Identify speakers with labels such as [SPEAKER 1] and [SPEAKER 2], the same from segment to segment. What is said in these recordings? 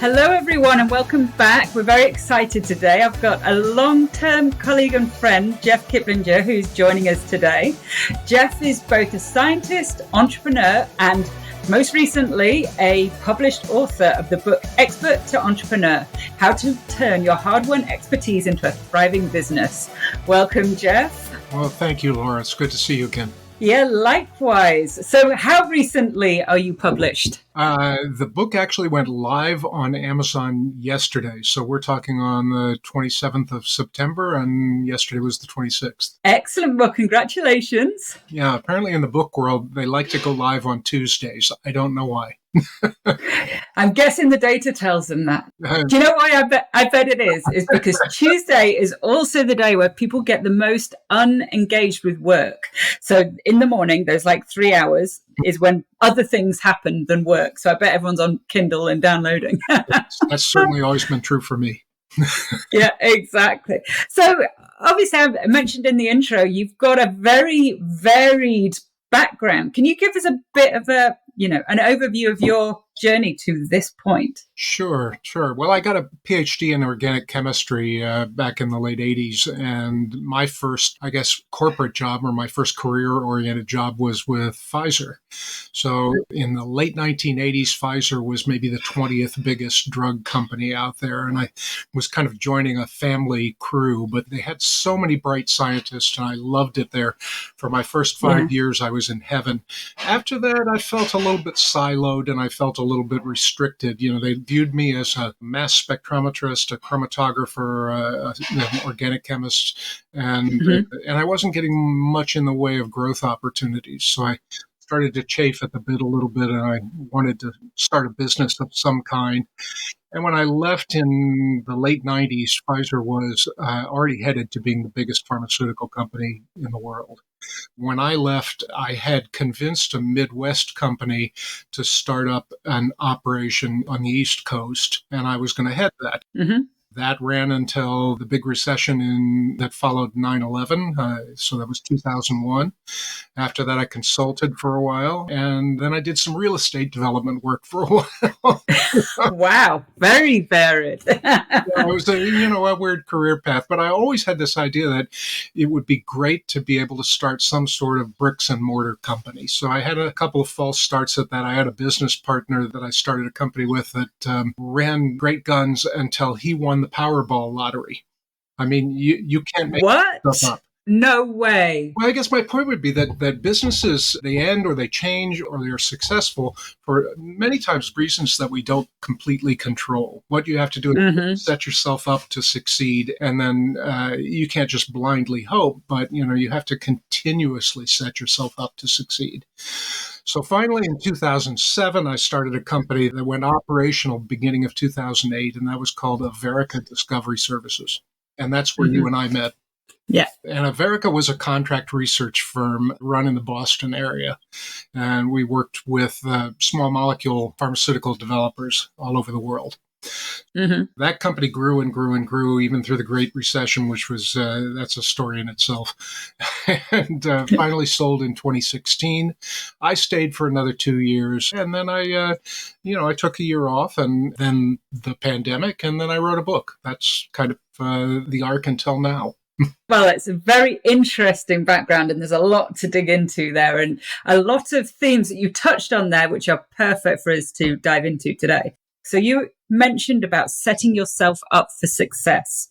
[SPEAKER 1] Hello, everyone, and welcome back. We're very excited today. I've got a long-term colleague and friend, Jeff Kiplinger, who's joining us today. Jeff is both a scientist, entrepreneur, and most recently, a published author of the book Expert to Entrepreneur, How to Turn Your Hard-Won Expertise into a Thriving Business. Welcome, Jeff.
[SPEAKER 2] Well, thank you, Laura. It's good to see you again.
[SPEAKER 1] Yeah, likewise. So how recently are you published?
[SPEAKER 2] The book actually went live on Amazon yesterday. So we're talking on the 27th of September, and yesterday was the 26th.
[SPEAKER 1] Excellent. Well, congratulations.
[SPEAKER 2] Yeah, apparently in the book world, they like to go live on Tuesdays. I don't know why.
[SPEAKER 1] I'm guessing the data tells them that. Do you know why I bet it is? Is because Tuesday is also the day where people get the most unengaged with work. So in the morning, there's like 3 hours is when other things happen than work. So I bet everyone's on Kindle and downloading.
[SPEAKER 2] That's certainly always been true for me.
[SPEAKER 1] Yeah, exactly. So obviously, I mentioned in the intro, you've got a very varied background. Can you give us a bit of an overview of your journey to this point?
[SPEAKER 2] Sure. Well, I got a PhD in organic chemistry back in the late 80s. And my first, corporate job or my first career-oriented job was with Pfizer. So in the late 1980s, Pfizer was maybe the 20th biggest drug company out there. And I was kind of joining a family crew, but they had so many bright scientists and I loved it there. For my first 5 years, I was in heaven. After that, I felt a little bit siloed and I felt a little bit restricted. They viewed me as a mass spectrometrist, a chromatographer, an organic chemist, and I wasn't getting much in the way of growth opportunities. So I started to chafe at the bit a little bit, and I wanted to start a business of some kind. And when I left in the late 90s, Pfizer was already headed to being the biggest pharmaceutical company in the world. When I left, I had convinced a Midwest company to start up an operation on the East Coast, and I was going to head that. Mm-hmm. That ran until the big recession that followed 9/11. So that was 2001. After that, I consulted for a while, and then I did some real estate development work for a while.
[SPEAKER 1] Wow, very varied.
[SPEAKER 2] It was a weird career path, but I always had this idea that it would be great to be able to start some sort of bricks and mortar company. So I had a couple of false starts at that. I had a business partner that I started a company with that ran great guns until he won the Powerball lottery. I mean, you can't make stuff up.
[SPEAKER 1] No way.
[SPEAKER 2] Well, I guess my point would be that businesses, they end or they change or they're successful for many times reasons that we don't completely control. What you have to do is set yourself up to succeed. And then you can't just blindly hope, but you have to continuously set yourself up to succeed. So finally, in 2007, I started a company that went operational beginning of 2008, and that was called Averica Discovery Services. And that's where you and I met.
[SPEAKER 1] Yeah.
[SPEAKER 2] And Averica was a contract research firm run in the Boston area. And we worked with small molecule pharmaceutical developers all over the world. Mm-hmm. That company grew and grew and grew even through the Great Recession, which was, that's a story in itself. And finally sold in 2016. I stayed for another 2 years. And then I took a year off and then the pandemic, and then I wrote a book. That's kind of the arc until now.
[SPEAKER 1] Well, it's a very interesting background and there's a lot to dig into there and a lot of themes that you touched on there, which are perfect for us to dive into today. So you mentioned about setting yourself up for success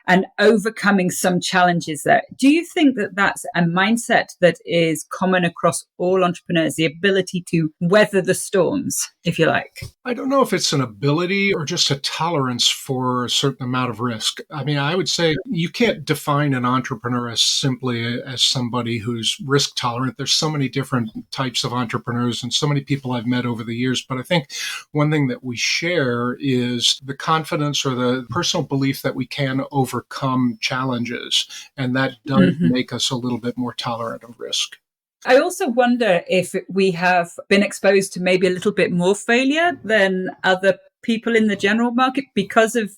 [SPEAKER 1] and overcoming some challenges there. Do you think that that's a mindset that is common across all entrepreneurs, the ability to weather the storms, if you like?
[SPEAKER 2] I don't know if it's an ability or just a tolerance for a certain amount of risk. I mean, I would say you can't define an entrepreneur as simply as somebody who's risk tolerant. There's so many different types of entrepreneurs and so many people I've met over the years. But I think one thing that we share is the confidence or the personal belief that we can overcome challenges. And that does make us a little bit more tolerant of risk.
[SPEAKER 1] I also wonder if we have been exposed to maybe a little bit more failure than other people in the general market because of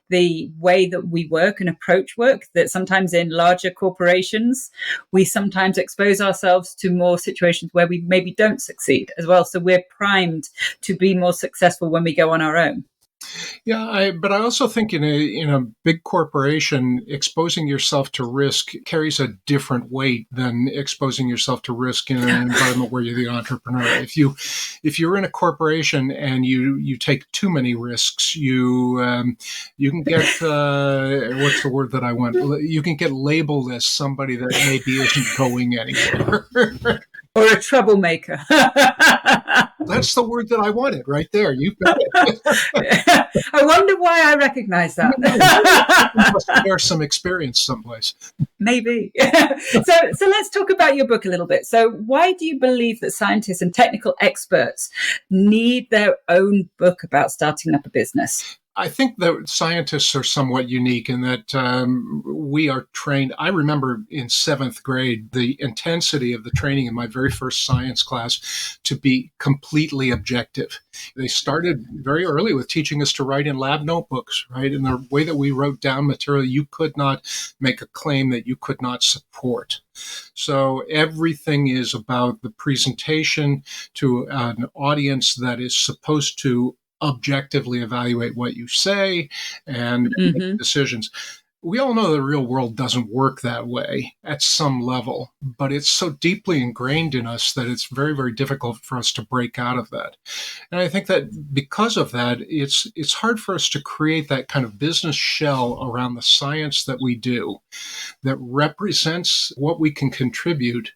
[SPEAKER 1] the way that we work and approach work, that sometimes in larger corporations, we sometimes expose ourselves to more situations where we maybe don't succeed as well. So we're primed to be more successful when we go on our own.
[SPEAKER 2] Yeah, but I also think in a big corporation, exposing yourself to risk carries a different weight than exposing yourself to risk in an environment where you're the entrepreneur. If you're in a corporation and you take too many risks, you can get what's the word that I want? You can get labeled as somebody that maybe isn't going anywhere.
[SPEAKER 1] Or a troublemaker.
[SPEAKER 2] That's the word that I wanted right there. You've got it.
[SPEAKER 1] I wonder why I recognize that.
[SPEAKER 2] You must share some experience someplace.
[SPEAKER 1] Maybe. So let's talk about your book a little bit. So why do you believe that scientists and technical experts need their own book about starting up a business?
[SPEAKER 2] I think that scientists are somewhat unique in that we are trained. I remember in seventh grade, the intensity of the training in my very first science class to be completely objective. They started very early with teaching us to write in lab notebooks, right? And the way that we wrote down material, you could not make a claim that you could not support. So everything is about the presentation to an audience that is supposed to objectively evaluate what you say and make decisions. We all know the real world doesn't work that way at some level, but it's so deeply ingrained in us that it's very, very difficult for us to break out of that. And I think that because of that, it's hard for us to create that kind of business shell around the science that we do that represents what we can contribute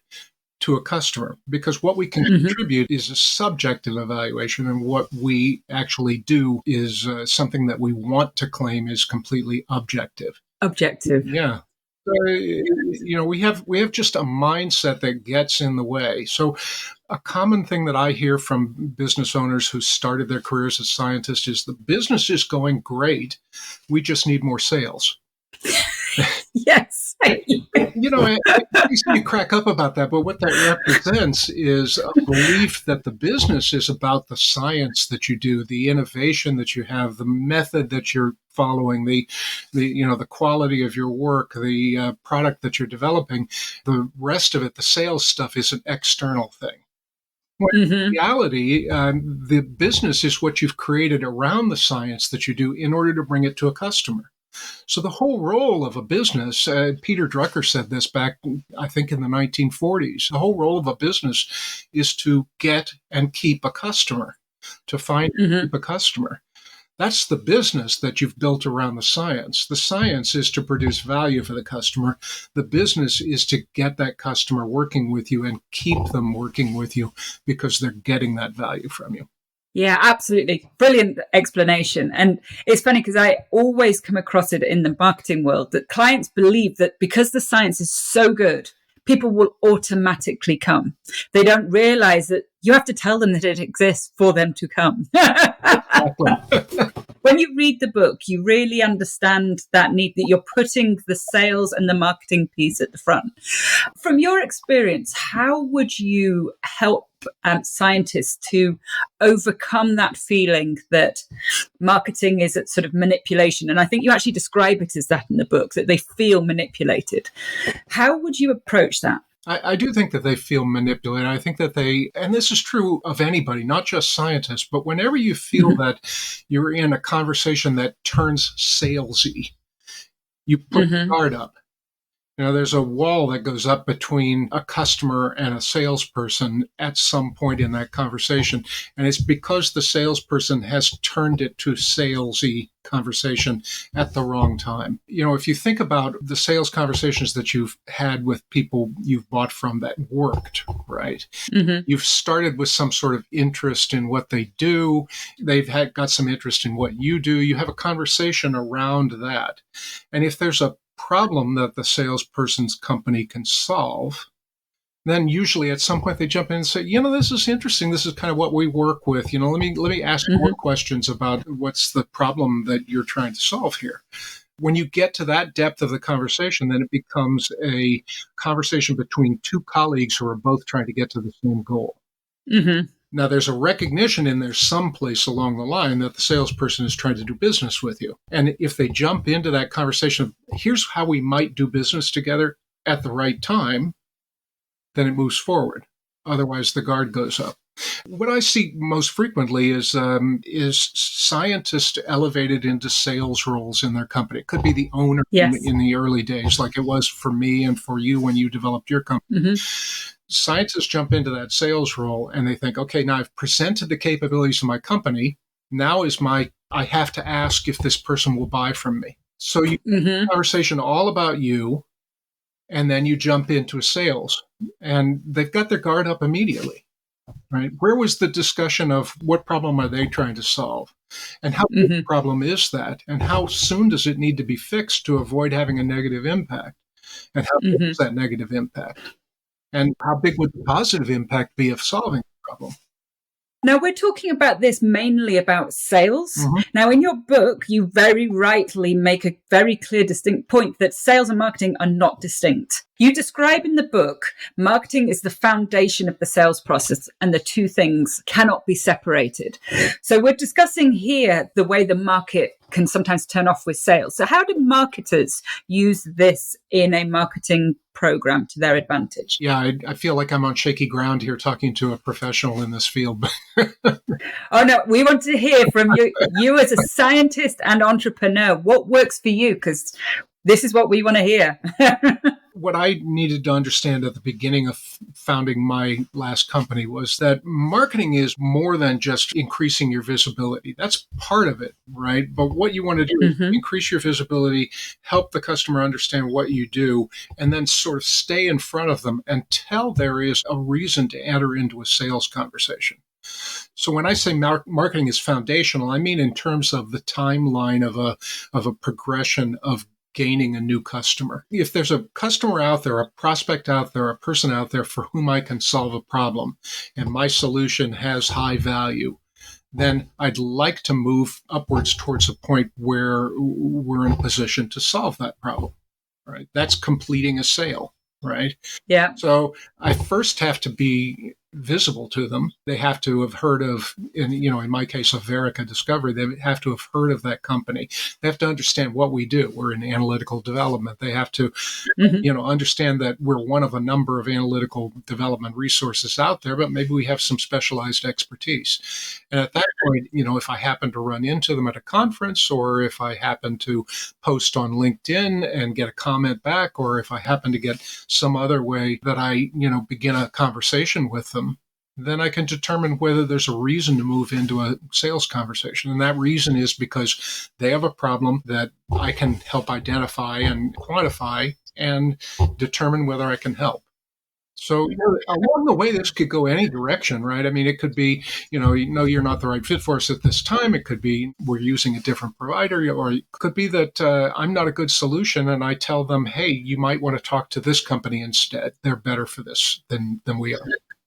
[SPEAKER 2] to a customer, because what we can contribute is a subjective evaluation, and what we actually do is something that we want to claim is completely objective.
[SPEAKER 1] Objective.
[SPEAKER 2] Yeah. We have just a mindset that gets in the way. So a common thing that I hear from business owners who started their careers as scientists is the business is going great. We just need more sales.
[SPEAKER 1] Yes.
[SPEAKER 2] You crack up about that, but what that represents is a belief that the business is about the science that you do, the innovation that you have, the method that you're following, the quality of your work, the product that you're developing. The rest of it, the sales stuff, is an external thing. When in reality, the business is what you've created around the science that you do in order to bring it to a customer. So the whole role of a business, Peter Drucker said this back, I think, in the 1940s, the whole role of a business is to get and keep a customer, to find and keep a customer. That's the business that you've built around the science. The science is to produce value for the customer. The business is to get that customer working with you and keep them working with you because they're getting that value from you.
[SPEAKER 1] Yeah, absolutely. Brilliant explanation. And it's funny because I always come across it in the marketing world that clients believe that because the science is so good, people will automatically come. They don't realize that you have to tell them that it exists for them to come. When you read the book, you really understand that need, that you're putting the sales and the marketing piece at the front. From your experience, how would you help scientists to overcome that feeling that marketing is a sort of manipulation? And I think you actually describe it as that in the book, that they feel manipulated. How would you approach that?
[SPEAKER 2] I do think that they feel manipulated. I think that and this is true of anybody, not just scientists, but whenever you feel that you're in a conversation that turns salesy, you put your guard up. There's a wall that goes up between a customer and a salesperson at some point in that conversation. And it's because the salesperson has turned it to salesy conversation at the wrong time. If you think about the sales conversations that you've had with people you've bought from that worked, right? You've started with some sort of interest in what they do. They've got some interest in what you do. You have a conversation around that. And if there's a problem that the salesperson's company can solve, then usually at some point they jump in and say, this is interesting. This is kind of what we work with. Let me ask more questions about what's the problem that you're trying to solve here. When you get to that depth of the conversation, then it becomes a conversation between two colleagues who are both trying to get to the same goal. Now, there's a recognition in there someplace along the line that the salesperson is trying to do business with you. And if they jump into that conversation of, here's how we might do business together at the right time, then it moves forward. Otherwise, the guard goes up. What I see most frequently is scientists elevated into sales roles in their company. It could be the owner
[SPEAKER 1] Yes.
[SPEAKER 2] in the early days, like it was for me and for you when you developed your company.
[SPEAKER 1] Hmm.
[SPEAKER 2] Scientists jump into that sales role and they think, okay, now I've presented the capabilities of my company. Now I have to ask if this person will buy from me. So you have
[SPEAKER 1] Hmm.
[SPEAKER 2] a conversation all about you, and then you jump into sales, and they've got their guard up immediately. Right? Where was the discussion of what problem are they trying to solve? And how big
[SPEAKER 1] Hmm.
[SPEAKER 2] a problem is that? And how soon does it need to be fixed to avoid having a negative impact? And how big
[SPEAKER 1] Hmm.
[SPEAKER 2] is that negative impact? And how big would the positive impact be of solving the problem?
[SPEAKER 1] Now, we're talking about this mainly about sales.
[SPEAKER 2] Mhm.
[SPEAKER 1] Now, in your book, you very rightly make a very clear, distinct point that sales and marketing are not distinct. You describe in the book, marketing is the foundation of the sales process, and the two things cannot be separated. So we're discussing here the way the market can sometimes turn off with sales. So how do marketers use this in a marketing program to their advantage?
[SPEAKER 2] Yeah, I feel like I'm on shaky ground here talking to a professional in this field.
[SPEAKER 1] Oh no, we want to hear from you as a scientist and entrepreneur. What works for you? Because this is what we want to hear.
[SPEAKER 2] What I needed to understand at the beginning of founding my last company was that marketing is more than just increasing your visibility. That's part of it, right? But what you want to do is
[SPEAKER 1] Hmm.
[SPEAKER 2] increase your visibility, help the customer understand what you do, and then sort of stay in front of them until there is a reason to enter into a sales conversation. So when I say marketing is foundational, I mean in terms of the timeline of a progression of gaining a new customer. If there's a customer out there, a prospect out there, a person out there for whom I can solve a problem, and my solution has high value, then I'd like to move upwards towards a point where we're in a position to solve that problem. Right? That's completing a sale. Right?
[SPEAKER 1] Yeah.
[SPEAKER 2] So I first have to be visible to them. They have to have heard of, in my case, of Verica Discovery, they have to have heard of that company. They have to understand what we do. We're in analytical development. They have to,
[SPEAKER 1] Hmm.
[SPEAKER 2] understand that we're one of a number of analytical development resources out there, but maybe we have some specialized expertise. And at that point, if I happen to run into them at a conference, or if I happen to post on LinkedIn and get a comment back, or if I happen to get some other way that I, begin a conversation with them, then I can determine whether there's a reason to move into a sales conversation. And that reason is because they have a problem that I can help identify and quantify and determine whether I can help. So along the way, this could go any direction, right? I mean, it could be, you're not the right fit for us at this time. It could be we're using a different provider, or it could be that I'm not a good solution, and I tell them, hey, you might want to talk to this company instead. They're better for this than we are.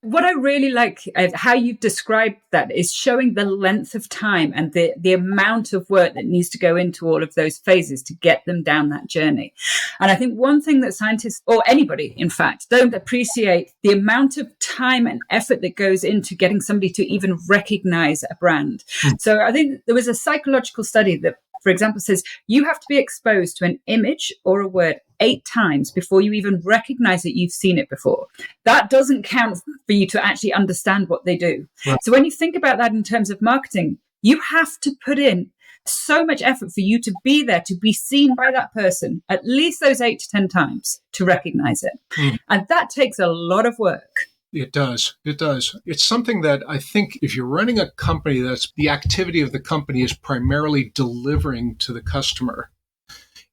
[SPEAKER 1] What I really like how you've described that is showing the length of time and the amount of work that needs to go into all of those phases to get them down that journey. And I think one thing that scientists, or anybody, in fact, don't appreciate the amount of time and effort that goes into getting somebody to even recognize a brand. So I think there was a psychological study that, for example, says you have to be exposed to an image or a word 8 times before you even recognize that you've seen it before. That doesn't count for you to actually understand what they do.
[SPEAKER 2] Right.
[SPEAKER 1] So when you think about that in terms of marketing, you have to put in so much effort for you to be there, to be seen by that person at least those 8 to 10 times to recognize it. And that takes a lot of work.
[SPEAKER 2] It does. It does. It's something that I think if you're running a company that's the activity of the company is primarily delivering to the customer,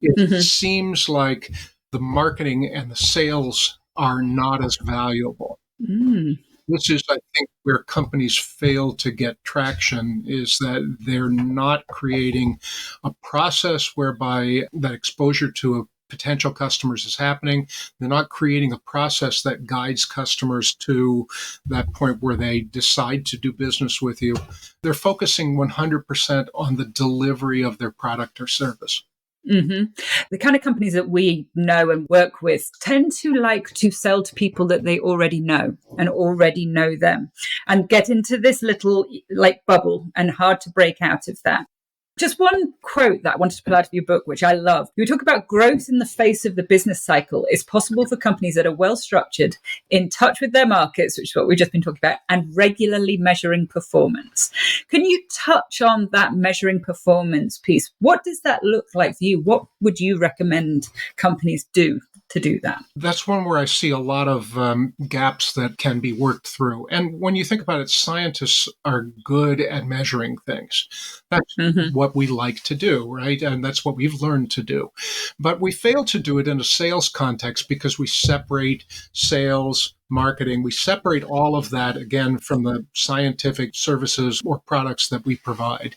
[SPEAKER 2] it seems like the marketing and the sales are not as valuable. This is, I think, where companies fail to get traction, is that they're not creating a process whereby that exposure to a potential customers is happening. They're not creating a process that guides customers to that point where they decide to do business with you. They're focusing 100% on the delivery of their product or service.
[SPEAKER 1] The kind of companies that we know and work with tend to like to sell to people that they already know and already know them, and get into this little bubble, and hard to break out of that. Just one quote that I wanted to pull out of your book, which I love. You talk about growth in the face of the business cycle is possible for companies that are well structured, in touch with their markets, which is what we've just been talking about, and regularly measuring performance. Can you touch on that measuring performance piece? What does that look like for you? What would you recommend companies do to do that?
[SPEAKER 2] That's one where I see a lot of gaps that can be worked through. And when you think about it, scientists are good at measuring things. That's what we like to do, right? And that's what we've learned to do. But we fail to do it in a sales context because we separate sales, marketing. We separate all of that, again, from the scientific services or products that we provide.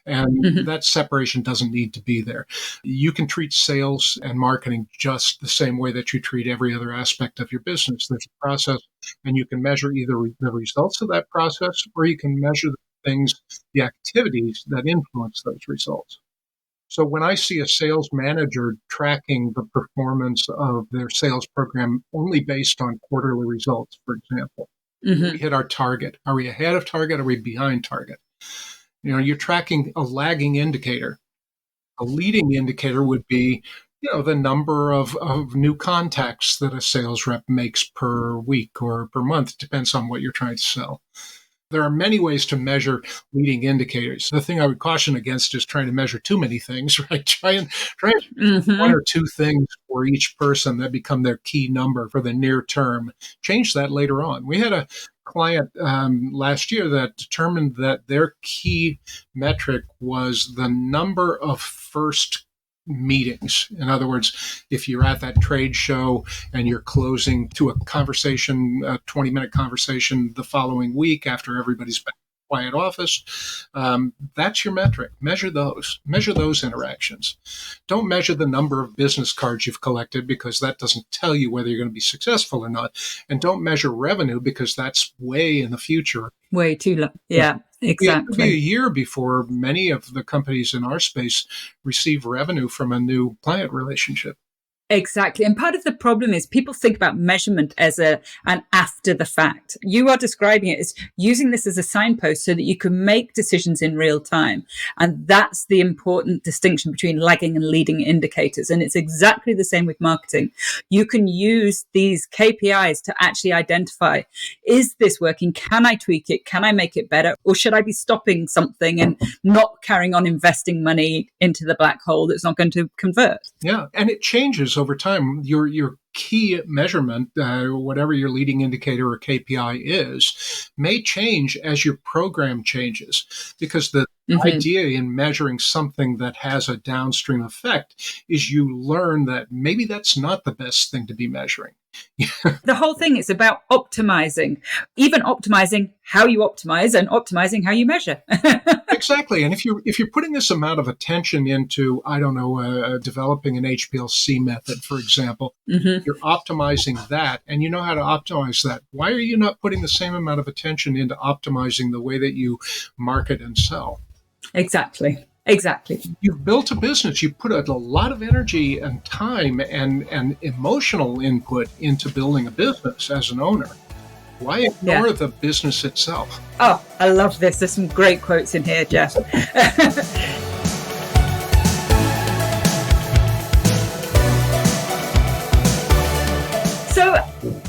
[SPEAKER 2] And that separation doesn't need to be there. You can treat sales and marketing just the same way that you treat every other aspect of your business. There's a process, and you can measure either the results of that process, or you can measure the things, the activities that influence those results. So when I see a sales manager tracking the performance of their sales program only based on quarterly results, for example, we hit our target. Are we ahead of target? Are we behind target? You're tracking a lagging indicator. A leading indicator would be, the number of new contacts that a sales rep makes per week or per month. Depends on what you're trying to sell. There are many ways to measure leading indicators. The thing I would caution against is trying to measure too many things, right? Try and one or two things for each person that become their key number for the near term. Change that later on. We had a client last year that determined that their key metric was the number of first meetings. In other words, if you're at that trade show and you're closing to a conversation, a 20-minute conversation the following week after everybody's been in a quiet office, that's your metric. Measure those interactions. Don't measure the number of business cards you've collected, because that doesn't tell you whether you're going to be successful or not. And don't measure revenue, because that's way in the future.
[SPEAKER 1] Way too long. Yeah. Exactly.
[SPEAKER 2] It could be a year before many of the companies in our space receive revenue from a new client relationship.
[SPEAKER 1] Exactly. And part of the problem is people think about measurement as an after the fact. You are describing it as using this as a signpost so that you can make decisions in real time. And that's the important distinction between lagging and leading indicators. And it's exactly the same with marketing. You can use these KPIs to actually identify, is this working? Can I tweak it? Can I make it better? Or should I be stopping something and not carrying on investing money into the black hole that's not going to convert?
[SPEAKER 2] Yeah. And it changes over time. Your key measurement, whatever your leading indicator or KPI is, may change as your program changes, because the idea in measuring something that has a downstream effect is you learn that maybe that's not the best thing to be measuring.
[SPEAKER 1] The whole thing is about optimizing, even optimizing how you optimize and optimizing how you measure.
[SPEAKER 2] Exactly. And if you're putting this amount of attention into, I don't know, developing an HPLC method, for example, you're optimizing that, and you know how to optimize that. Why are you not putting the same amount of attention into optimizing the way that you market and sell?
[SPEAKER 1] Exactly.
[SPEAKER 2] You've built a business. You put a lot of energy and time and emotional input into building a business as an owner. Why ignore the business itself?
[SPEAKER 1] Oh, I love this. There's some great quotes in here, Jeff. So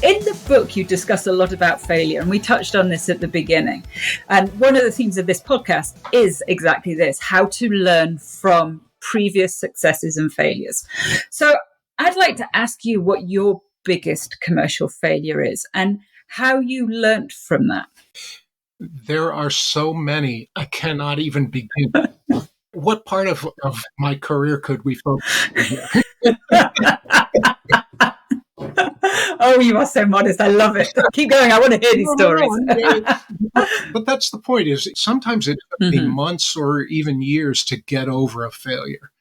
[SPEAKER 1] in the book, you discuss a lot about failure, and we touched on this at the beginning. And one of the themes of this podcast is exactly this: how to learn from previous successes and failures. So I'd like to ask you what your biggest commercial failure is and how you learned from that.
[SPEAKER 2] There are so many, I cannot even begin. What part of my career could we focus on here?
[SPEAKER 1] Oh, you are so modest. I love it. Keep going. I want to hear these stories.
[SPEAKER 2] But that's the point, is sometimes it took me months or even years to get over a failure.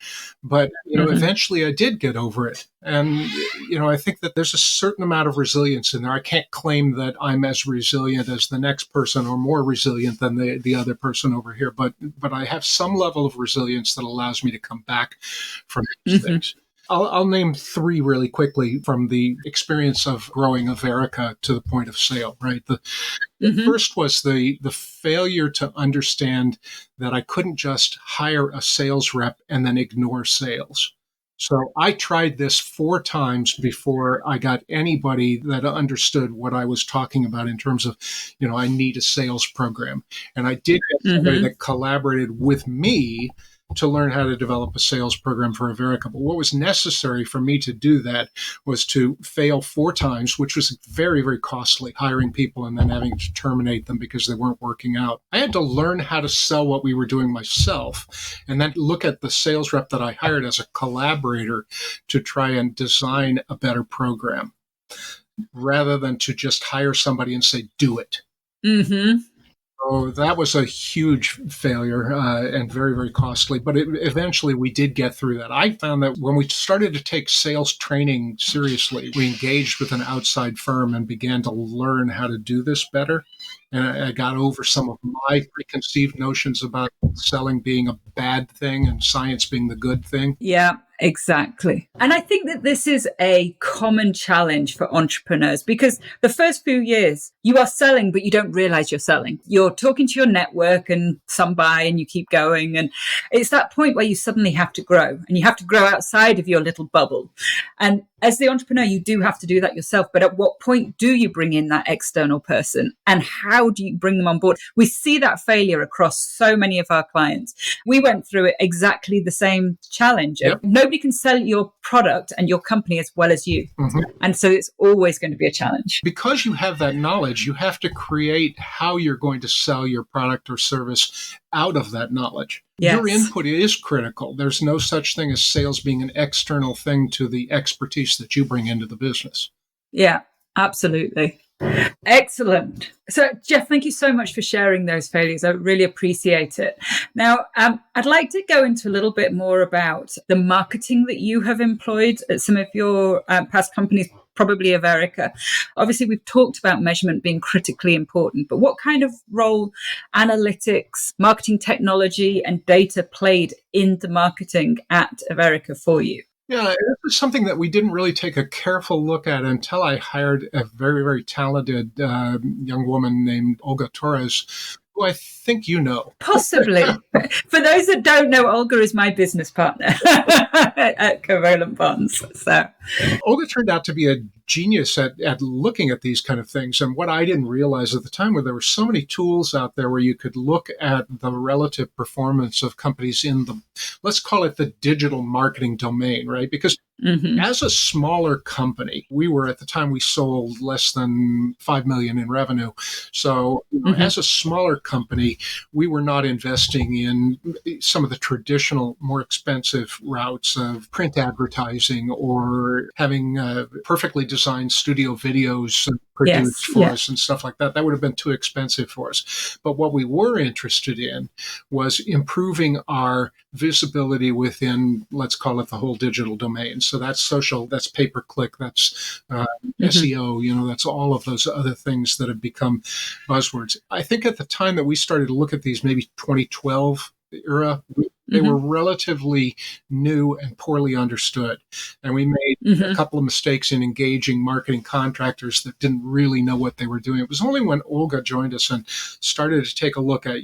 [SPEAKER 2] But, eventually I did get over it. And, I think that there's a certain amount of resilience in there. I can't claim that I'm as resilient as the next person or more resilient than the other person over here. But I have some level of resilience that allows me to come back from these things. I'll name three really quickly from the experience of growing Averica to the point of sale, right? The
[SPEAKER 1] Mm-hmm.
[SPEAKER 2] first was the failure to understand that I couldn't just hire a sales rep and then ignore sales. So I tried this 4 times before I got anybody that understood what I was talking about in terms of, I need a sales program. And I did get somebody
[SPEAKER 1] Mm-hmm.
[SPEAKER 2] that collaborated with me to learn how to develop a sales program for Averica. But what was necessary for me to do that was to fail 4 times, which was very, very costly, hiring people and then having to terminate them because they weren't working out. I had to learn how to sell what we were doing myself and then look at the sales rep that I hired as a collaborator to try and design a better program rather than to just hire somebody and say, do it.
[SPEAKER 1] Mm-hmm.
[SPEAKER 2] So that was a huge failure and very, very costly. But eventually we did get through that. I found that when we started to take sales training seriously, we engaged with an outside firm and began to learn how to do this better. And I got over some of my preconceived notions about selling being a bad thing and science being the good thing.
[SPEAKER 1] Yeah, exactly. And I think that this is a common challenge for entrepreneurs because the first few years you are selling, but you don't realize you're selling. You're talking to your network and some buy and you keep going. And it's that point where you suddenly have to grow and you have to grow outside of your little bubble. And as the entrepreneur, you do have to do that yourself. But at what point do you bring in that external person and how do you bring them on board? We see that failure across so many of our clients. We went through it exactly the same challenge.
[SPEAKER 2] Yep.
[SPEAKER 1] Nobody can sell your product and your company as well as you.
[SPEAKER 2] Mm-hmm.
[SPEAKER 1] And so it's always going to be a challenge.
[SPEAKER 2] Because you have that knowledge, you have to create how you're going to sell your product or service out of that knowledge.
[SPEAKER 1] Yes.
[SPEAKER 2] Your input is critical. There's no such thing as sales being an external thing to the expertise that you bring into the business.
[SPEAKER 1] Yeah, absolutely. Excellent. So, Jeff, thank you so much for sharing those failures. I really appreciate it. Now, I'd like to go into a little bit more about the marketing that you have employed at some of your past companies, probably Averica. Obviously, we've talked about measurement being critically important, but what kind of role analytics, marketing technology, and data played in the marketing at Averica for you?
[SPEAKER 2] Yeah, it was something that we didn't really take a careful look at until I hired a very, very talented young woman named Olga Torres, who I think you know.
[SPEAKER 1] Possibly. For those that don't know, Olga is my business partner at Covalent Bonds. So
[SPEAKER 2] Olga turned out to be a genius at looking at these kind of things. And what I didn't realize at the time were there were so many tools out there where you could look at the relative performance of companies in the, let's call it the digital marketing domain, right? Because as a smaller company, we were at the time we sold less than 5 million in revenue. So as a smaller company, we were not investing in some of the traditional, more expensive routes of print advertising or having perfectly designed studio videos produced for us and stuff like that. That would have been too expensive for us. But what we were interested in was improving our visibility within, let's call it the whole digital domain. So that's social, that's pay-per-click, that's SEO, that's all of those other things that have become buzzwords. I think at the time that we started to look at these, maybe 2012 era, they were relatively new and poorly understood. And we made a couple of mistakes in engaging marketing contractors that didn't really know what they were doing. It was only when Olga joined us and started to take a look at,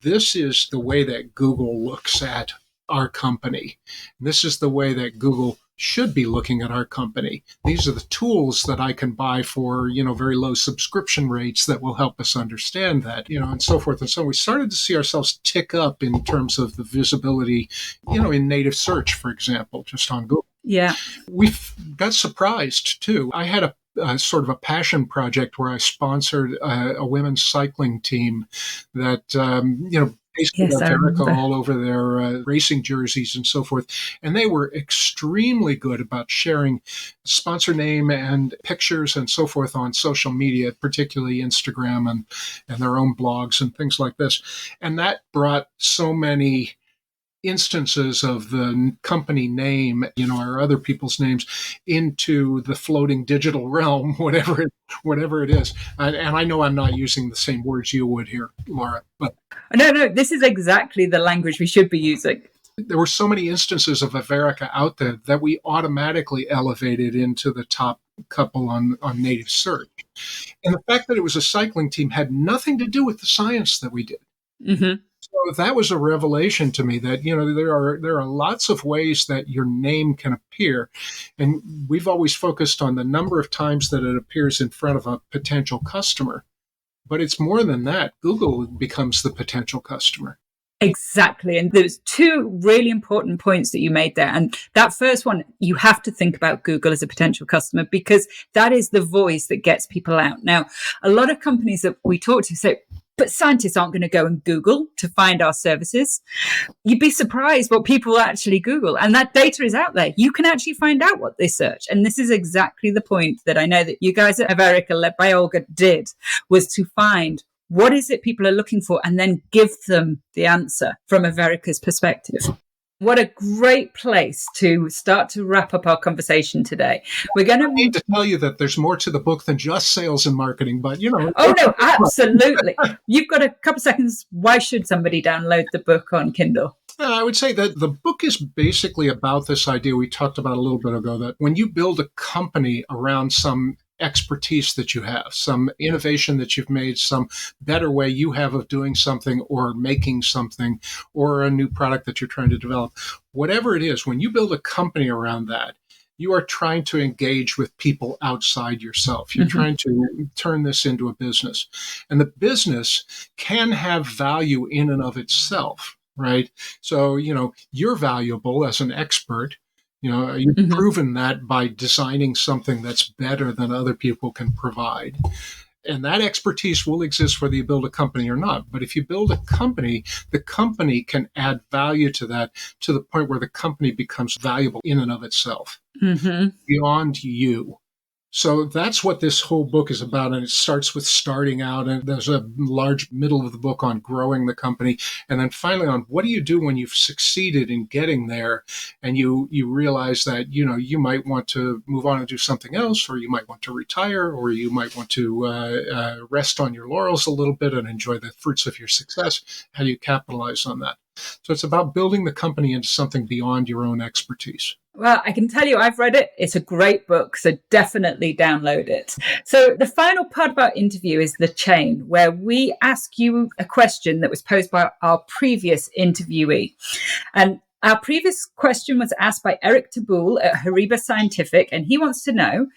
[SPEAKER 2] this is the way that Google looks at our company. This is the way that Google should be looking at our company. These are the tools that I can buy for, very low subscription rates that will help us understand that, and so forth. And so we started to see ourselves tick up in terms of the visibility, in native search, for example, just on Google.
[SPEAKER 1] Yeah.
[SPEAKER 2] We got surprised too. I had a sort of a passion project where I sponsored a women's cycling team that, basically Averica all over their racing jerseys and so forth. And they were extremely good about sharing sponsor name and pictures and so forth on social media, particularly Instagram and their own blogs and things like this. And that brought so many instances of the company name, or other people's names into the floating digital realm, whatever it is. And I know I'm not using the same words you would here, Laura, but
[SPEAKER 1] no, this is exactly the language we should be using.
[SPEAKER 2] There were so many instances of Averica out there that we automatically elevated into the top couple on native search. And the fact that it was a cycling team had nothing to do with the science that we did.
[SPEAKER 1] Mm-hmm.
[SPEAKER 2] So that was a revelation to me that, there are lots of ways that your name can appear. And we've always focused on the number of times that it appears in front of a potential customer. But it's more than that. Google becomes the potential customer.
[SPEAKER 1] Exactly. And there's two really important points that you made there. And that first one, you have to think about Google as a potential customer, because that is the voice that gets people out. Now, a lot of companies that we talk to say, but scientists aren't going to go and Google to find our services. You'd be surprised what people actually Google. And that data is out there. You can actually find out what they search. And this is exactly the point that I know that you guys at Averica, led by Olga, did, was to find what is it people are looking for and then give them the answer from Averica's perspective. What a great place to start to wrap up our conversation today. We're going to
[SPEAKER 2] need to tell you that there's more to the book than just sales and marketing, but
[SPEAKER 1] Oh no, absolutely. You've got a couple of seconds. Why should somebody download the book on Kindle?
[SPEAKER 2] I would say that the book is basically about this idea we talked about a little bit ago, that when you build a company around some expertise that you have, some innovation that you've made, some better way you have of doing something or making something, or a new product that you're trying to develop, whatever it is, when you build a company around that, you are trying to engage with people outside yourself. You're trying to turn this into a business. And the business can have value in and of itself, right? So, you're valuable as an expert. You've proven that by designing something that's better than other people can provide. And that expertise will exist whether you build a company or not. But if you build a company, the company can add value to that, to the point where the company becomes valuable in and of itself, beyond you. So that's what this whole book is about. And it starts with starting out, and there's a large middle of the book on growing the company. And then finally on what do you do when you've succeeded in getting there and you realize that, you might want to move on and do something else, or you might want to retire, or you might want to rest on your laurels a little bit and enjoy the fruits of your success. How do you capitalize on that? So it's about building the company into something beyond your own expertise.
[SPEAKER 1] Well, I can tell you, I've read it. It's a great book, so definitely download it. So the final part of our interview is the chain, where we ask you a question that was posed by our previous interviewee. And our previous question was asked by Eric Taboul at Hariba Scientific, and he wants to know,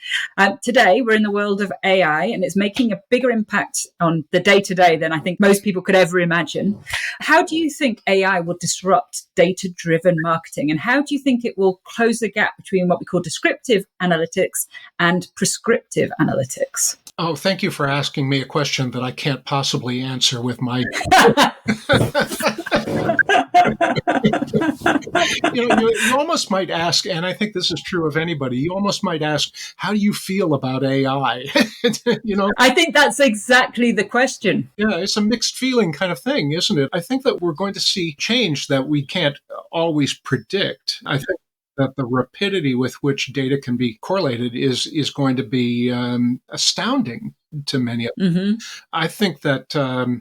[SPEAKER 1] today we're in the world of AI and it's making a bigger impact on the day-to-day than I think most people could ever imagine. How do you think AI will disrupt data-driven marketing, and how do you think it will close the gap between what we call descriptive analytics and prescriptive analytics?
[SPEAKER 2] Oh, thank you for asking me a question that I can't possibly answer with my... you almost might ask, and I think this is true of anybody, you almost might ask, how do you feel about AI?
[SPEAKER 1] I think that's exactly the question.
[SPEAKER 2] Yeah, it's a mixed feeling kind of thing, isn't it? I think that we're going to see change that we can't always predict. I think that the rapidity with which data can be correlated is going to be astounding to many of them. I think that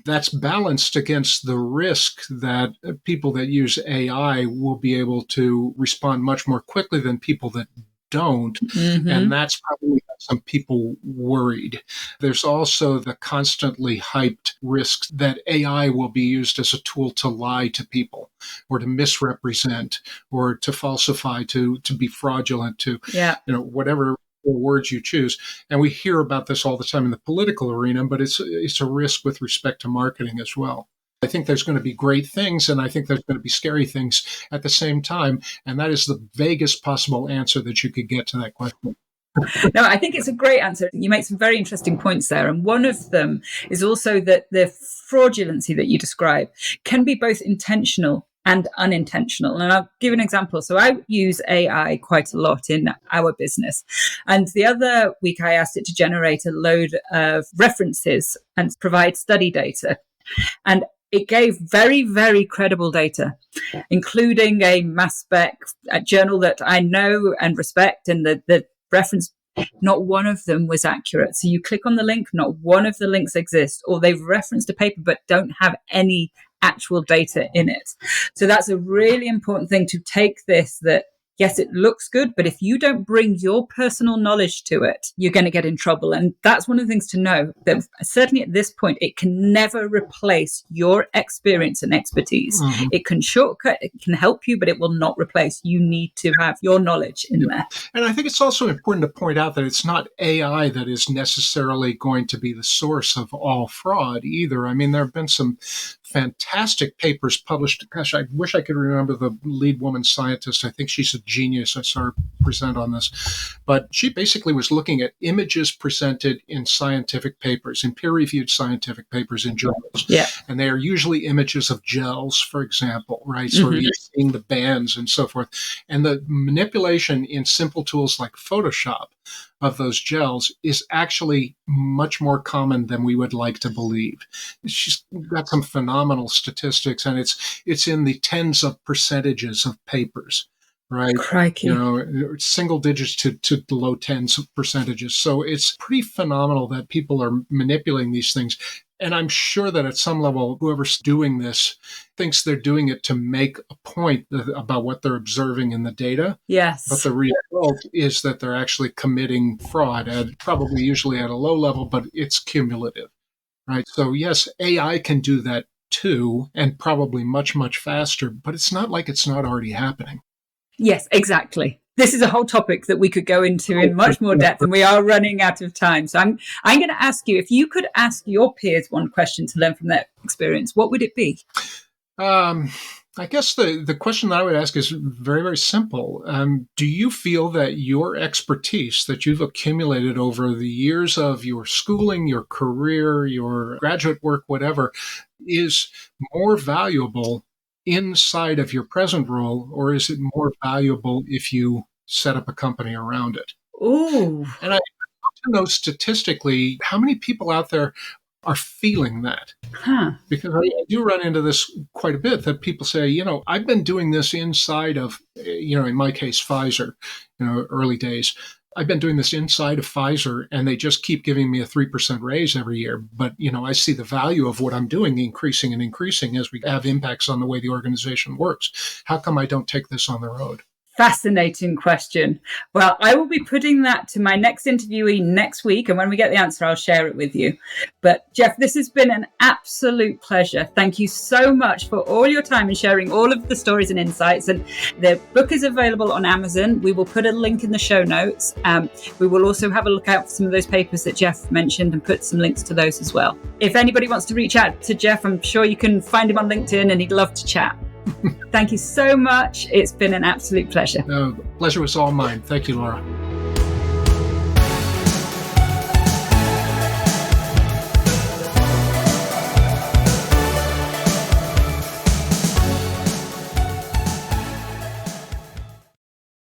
[SPEAKER 2] that's balanced against the risk that people that use AI will be able to respond much more quickly than people that don't. And that's probably got some people worried. There's also the constantly hyped risks that AI will be used as a tool to lie to people, or to misrepresent, or to falsify, to be fraudulent, to whatever words you choose. And we hear about this all the time in the political arena, but it's a risk with respect to marketing as well. I think there's going to be great things, and I think there's going to be scary things at the same time. And that is the vaguest possible answer that you could get to that question.
[SPEAKER 1] No, I think it's a great answer. You make some very interesting points there. And one of them is also that the fraudulency that you describe can be both intentional and unintentional. And I'll give an example. So I use AI quite a lot in our business. And the other week I asked it to generate a load of references and provide study data. And it gave very, very credible data, including a mass spec, a journal that I know and respect, and the reference, not one of them was accurate. So you click on the link, not one of the links exist, or they've referenced a paper but don't have any actual data in it. So that's a really important thing to take this, that yes, it looks good, but if you don't bring your personal knowledge to it, you're going to get in trouble. And that's one of the things to know, that certainly at this point, it can never replace your experience and expertise. Mm-hmm. It can shortcut, it can help you, but it will not replace. You need to have your knowledge in there.
[SPEAKER 2] And I think it's also important to point out that it's not AI that is necessarily going to be the source of all fraud either. I mean, there have been some fantastic papers published. Gosh, I wish I could remember the lead woman scientist. I think she's a genius. I saw her present on this. But she basically was looking at images presented in scientific papers, in peer-reviewed scientific papers in journals.
[SPEAKER 1] Yeah.
[SPEAKER 2] And they are usually images of gels, for example, right? So you're seeing the bands and so forth. And the manipulation in simple tools like Photoshop of those gels is actually much more common than we would like to believe. She's got some phenomenal statistics, and it's in the tens of percentages of papers, right?
[SPEAKER 1] Crikey.
[SPEAKER 2] You know, single digits to the low tens of percentages. So it's pretty phenomenal that people are manipulating these things. And I'm sure that at some level, whoever's doing this thinks they're doing it to make a point about what they're observing in the data.
[SPEAKER 1] Yes.
[SPEAKER 2] But the result is that they're actually committing fraud, probably usually at a low level, but it's cumulative, right? So yes, AI can do that too, and probably much, much faster, but it's not like it's not already happening.
[SPEAKER 1] Yes, exactly. This is a whole topic that we could go into in much more depth, and we are running out of time. So I'm going to ask you, if you could ask your peers one question to learn from their experience, what would it be?
[SPEAKER 2] I guess the question that I would ask is very, very simple. Do you feel that your expertise that you've accumulated over the years of your schooling, your career, your graduate work, whatever, is more valuable inside of your present role, or is it more valuable if you set up a company around it?
[SPEAKER 1] Ooh.
[SPEAKER 2] And I want to know statistically how many people out there are feeling that. Because I do run into this quite a bit, that people say, you know, I've been doing this inside of, you know, in my case, Pfizer, you know, early days. I've been doing this inside of Pfizer, and they just keep giving me a 3% raise every year. But, you know, I see the value of what I'm doing increasing and increasing as we have impacts on the way the organization works. How come I don't take this on the road?
[SPEAKER 1] Fascinating question. Well, I will be putting that to my next interviewee next week. And when we get the answer, I'll share it with you. But Jeff, this has been an absolute pleasure. Thank you so much for all your time and sharing all of the stories and insights. And the book is available on Amazon. We will put a link in the show notes. We will also have a look out for some of those papers that Jeff mentioned and put some links to those as well. If anybody wants to reach out to Jeff, I'm sure you can find him on LinkedIn, and he'd love to chat. Thank you so much. It's been an absolute pleasure.
[SPEAKER 2] The pleasure was all mine. Thank you, Laura.